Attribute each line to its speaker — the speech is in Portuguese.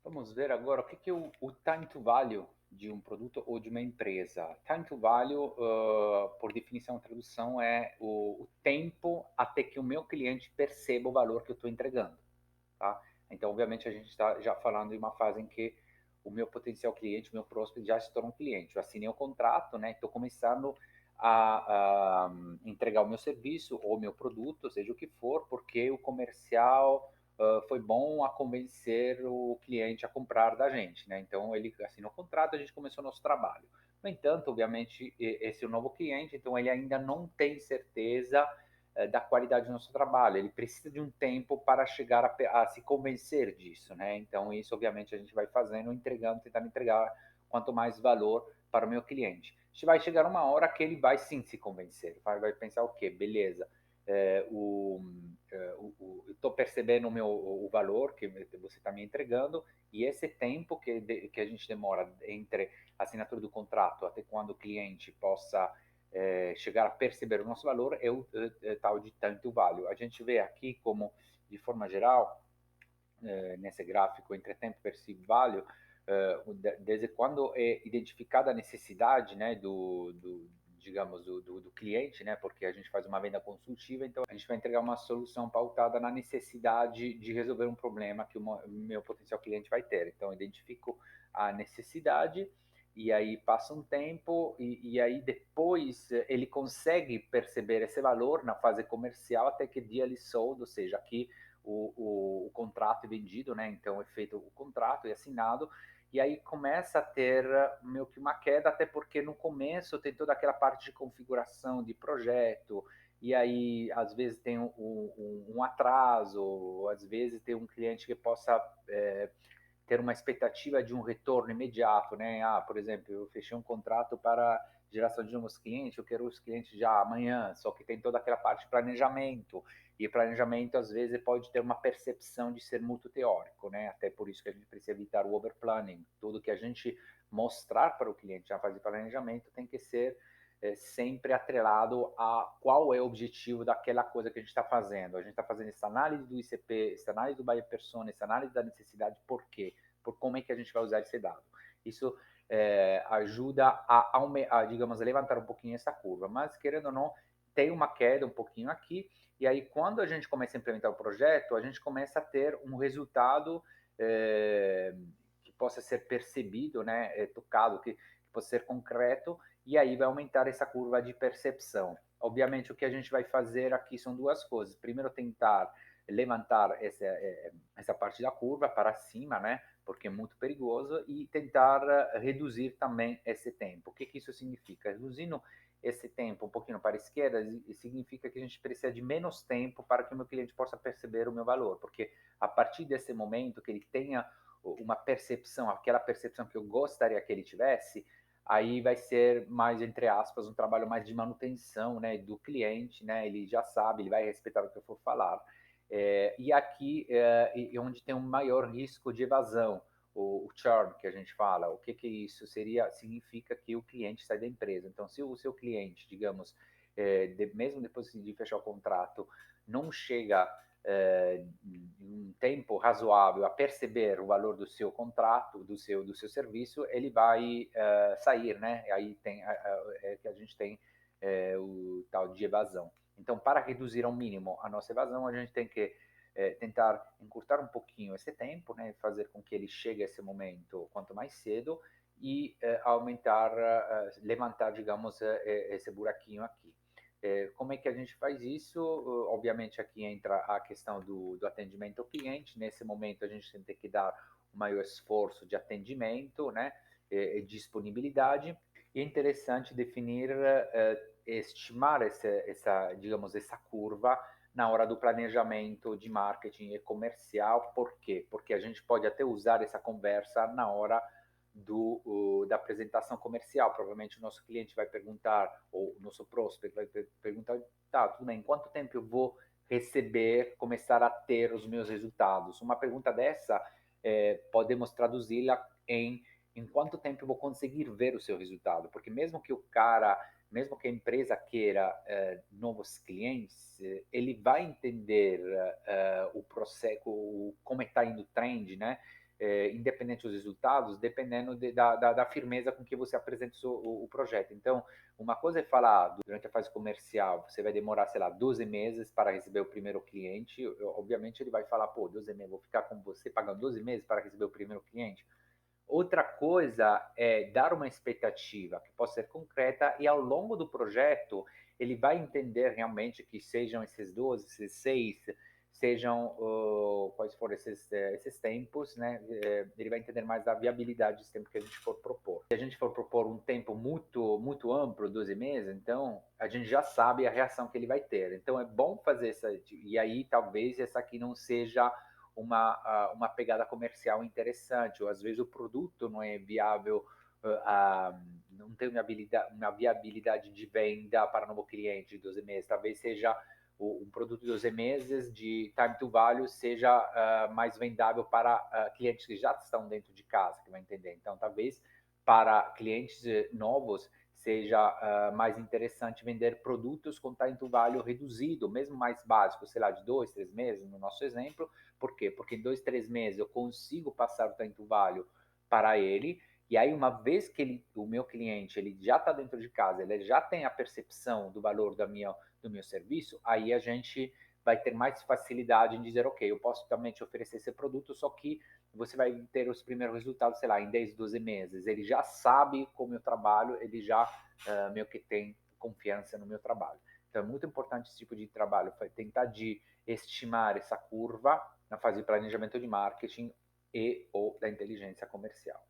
Speaker 1: Vamos ver agora o que que é o time to value de um produto ou de uma empresa. Time to value, por definição, a tradução é o tempo até que o meu cliente perceba o valor que eu estou entregando, tá? Então, obviamente, a gente está já falando de uma fase em que o meu potencial cliente, o meu prospect já se torna um cliente. Eu assinei o contrato, né? Estou começando a entregar o meu serviço ou o meu produto, seja o que for, porque o comercial foi bom a convencer o cliente a comprar da gente, né? Então ele assinou o contrato, a gente começou o nosso trabalho. No entanto, obviamente, esse é o novo cliente, então ele ainda não tem certeza da qualidade do nosso trabalho. Ele precisa de um tempo para chegar a se convencer disso, né? Então isso, obviamente, a gente vai fazendo, entregando, tentando entregar quanto mais valor para o meu cliente. Vai chegar uma hora que ele vai sim se convencer, vai pensar o quê? Beleza, é, eu estou percebendo o valor que você está me entregando e esse tempo que a gente demora entre a assinatura do contrato até quando o cliente possa chegar a perceber o nosso valor é o tal de tanto value. A gente vê aqui como, de forma geral, nesse gráfico entre tempo versus value, desde quando é identificada a necessidade, né, digamos, do cliente, né, porque a gente faz uma venda consultiva, então a gente vai entregar uma solução pautada na necessidade de resolver um problema que o meu potencial cliente vai ter. Então, eu identifico a necessidade e aí passa um tempo e aí depois ele consegue perceber esse valor na fase comercial até que dia ele sold, ou seja, aqui o contrato é vendido, né? Então é feito o contrato, é assinado, e aí começa a ter meio que uma queda, até porque no começo tem toda aquela parte de configuração de projeto, e aí às vezes tem um atraso, ou às vezes tem um cliente que possa ter uma expectativa de um retorno imediato, né? Ah, por exemplo, eu fechei um contrato para geração de novos clientes, eu quero os clientes já amanhã, só que tem toda aquela parte de planejamento, e planejamento às vezes pode ter uma percepção de ser muito teórico, né? Até por isso que a gente precisa evitar o overplanning. Tudo que a gente mostrar para o cliente na fase de planejamento tem que ser sempre atrelado a qual é o objetivo daquela coisa que a gente está fazendo. A gente está fazendo essa análise do ICP, essa análise do buyer persona, essa análise da necessidade, por quê? Por como é que a gente vai usar esse dado. Isso ajuda digamos, a levantar um pouquinho essa curva, mas querendo ou não, tem uma queda um pouquinho aqui, e aí quando a gente começa a implementar o projeto, a gente começa a ter um resultado que possa ser percebido, né, tocado, que possa ser concreto, e aí vai aumentar essa curva de percepção. Obviamente, o que a gente vai fazer aqui são duas coisas. Primeiro, tentar levantar essa parte da curva para cima, né? Porque é muito perigoso, e tentar reduzir também esse tempo. O que, que isso significa? Reduzindo esse tempo um pouquinho para a esquerda, significa que a gente precisa de menos tempo para que o meu cliente possa perceber o meu valor, porque a partir desse momento que ele tenha uma percepção, aquela percepção que eu gostaria que ele tivesse, aí vai ser mais, entre aspas, um trabalho mais de manutenção, né, do cliente, né, ele já sabe, ele vai respeitar o que eu for falar. E aqui é onde tem um maior risco de evasão, o churn que a gente fala. O que isso seria? Significa que o cliente sai da empresa. Então, se o seu cliente, digamos, mesmo depois de fechar o contrato, não chega em um tempo razoável a perceber o valor do seu contrato, do seu serviço, ele vai sair, né? Aí tem que a gente tem o tal de evasão. Então, para reduzir ao mínimo a nossa evasão, a gente tem que tentar encurtar um pouquinho esse tempo, né? Fazer com que ele chegue a esse momento quanto mais cedo e aumentar, levantar, digamos, esse buraquinho aqui. Como é que a gente faz isso? Obviamente, aqui entra a questão do atendimento ao cliente. Nesse momento, a gente tem que dar o maior esforço de atendimento, né? Disponibilidade. E é interessante definir, estimar digamos, essa curva na hora do planejamento de marketing e comercial. Por quê? Porque a gente pode até usar essa conversa na hora da apresentação comercial. Provavelmente o nosso cliente vai perguntar, ou o nosso prospect vai perguntar, tá, tudo bem, quanto tempo eu vou receber, começar a ter os meus resultados? Uma pergunta dessa, podemos traduzi-la em quanto tempo eu vou conseguir ver o seu resultado, porque mesmo que a empresa queira novos clientes, ele vai entender o processo, como está indo o trend, né? independente dos resultados, dependendo da firmeza com que você apresenta o projeto. Então, uma coisa é falar, durante a fase comercial, você vai demorar, sei lá, 12 meses para receber o primeiro cliente. Obviamente, ele vai falar, pô, 12 meses, vou ficar com você pagando 12 meses para receber o primeiro cliente. Outra coisa é dar uma expectativa que possa ser concreta e ao longo do projeto ele vai entender realmente que sejam esses 12, esses 6, sejam quais forem esses tempos, né? Ele vai entender mais da viabilidade desse tempo que a gente for propor. Se a gente for propor um tempo muito amplo, 12 meses, então a gente já sabe a reação que ele vai ter. Então é bom fazer essa, e aí talvez essa aqui não seja uma pegada comercial interessante, ou às vezes o produto não é viável, não tem uma viabilidade de venda para novo cliente de 12 meses, talvez seja um produto de 12 meses de time to value seja mais vendável para clientes que já estão dentro de casa, que vai entender. Então, talvez para clientes novos seja mais interessante vender produtos com time to value reduzido, mesmo mais básico, sei lá, de 2, 3 meses, no nosso exemplo. Por quê? Porque em 2, 3 meses eu consigo passar o time to value para ele, e aí uma vez que o meu cliente ele já está dentro de casa, ele já tem a percepção do valor do meu serviço, aí a gente vai ter mais facilidade em dizer, ok, eu posso também te oferecer esse produto, só que você vai ter os primeiros resultados, sei lá, em 10, 12 meses. Ele já sabe como eu trabalho, ele já meio que tem confiança no meu trabalho. Então é muito importante esse tipo de trabalho, tentar de estimar essa curva na fase de planejamento de marketing e ou da inteligência comercial.